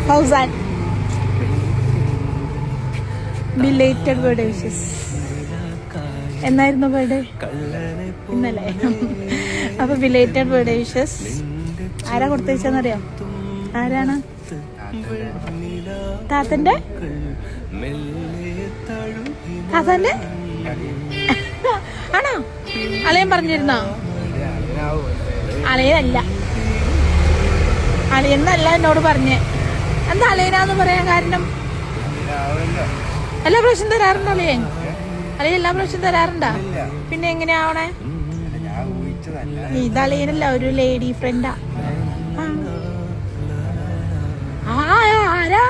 Fauzan belated birthday wishes. എന്നായിരുന്നു birthday? ഇന്നലെ. അപ്പൊ ബിലേറ്റഡ് ബർത്ത്ഡേ വിഷസ്. ആരാ കൊടുത്തയച്ചെന്നറിയാം? ആരാണ്? താത്തന്റെ താത്തന്റെ ആണോ? അളിയൻ പറഞ്ഞിരുന്നോ? അളിയനല്ല, അളിയെന്നല്ല എന്നോട് പറഞ്ഞേ. എന്താ അളിയനാന്ന് പറയാൻ കാരണം? എല്ലാ പ്രാവശ്യം തരാറുണ്ടോ അളിയൻ? അളിയൻ എല്ലാ പ്രാവശ്യം തരാറുണ്ടോ? പിന്നെ എങ്ങനെയാ ആവണേ? ഇത് അളിയനല്ല, ഒരു ലേഡി ഫ്രണ്ടാ. ആരാ?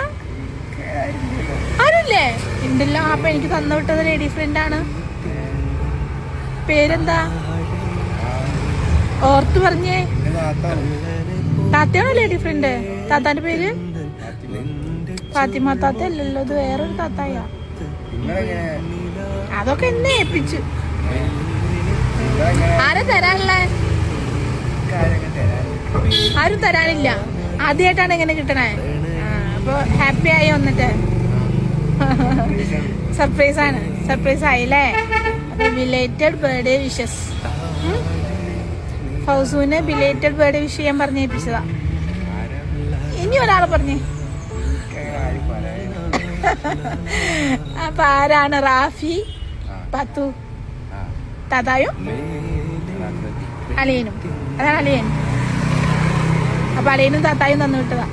ആരുല്ലേ? ഉണ്ടല്ലോ. അപ്പൊ എനിക്ക് തന്നു വിട്ടത് ലേഡി ഫ്രണ്ടാണ്. പേരെന്താ? ഓർത്ത് പറഞ്ഞേ. താത്തയാണോ ലേഡി ഫ്രണ്ട്? താത്താന്റെ പേര് ഫാത്തിമ താത്ത അല്ലല്ലോ, ഇത് വേറൊരു താത്തായ. അതൊക്കെ എന്നെ ഏൽപ്പിച്ചു. ആരാ തരാനുള്ളേ? ആരും തരാനില്ല. ആദ്യമായിട്ടാണ് ഇങ്ങനെ കിട്ടണേ. അപ്പൊ ഹാപ്പി ആയി വന്നിട്ട്. സർപ്രൈസ് ആണ്. സർപ്രൈസ് ആയില്ലേ? അപ്പൊ ബിലേറ്റഡ് ബർത്ത്ഡേ വിഷസ്. ഫൗസൂന് ബിലേറ്റഡ് ബർത്ത്ഡേ വിഷ് ചെയ്യാൻ പറഞ്ഞേൽപ്പിച്ചതാ. ഇനി ഒരാളെ പറഞ്ഞേ. അപ്പൊ ആരാണ്? റാഫി, പത്തു, താത്തായും അളിയനും. അതാണ് അളിയൻ. അപ്പൊ അളിയനും താത്തായും തന്നു വിട്ടതാ.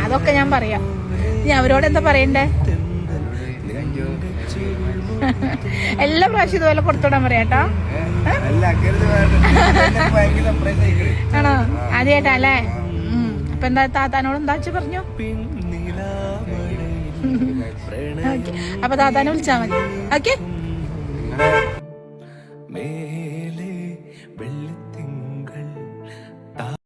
അതൊക്കെ ഞാൻ പറയാം. ഇനി അവരോട് എന്താ പറയണ്ടേ? എല്ലാ പ്രാവശ്യം ഇതുപോലെ കൊടുത്തോടാൻ പറയാട്ടോ. ആണോ? ആദ്യമായിട്ടല്ലേ? അപ്പൊ എന്താ താത്താനോട് എന്താ പറഞ്ഞു? അപ്പൊ താത്താനെ വിളിച്ചാ മതി. ഓക്കെ.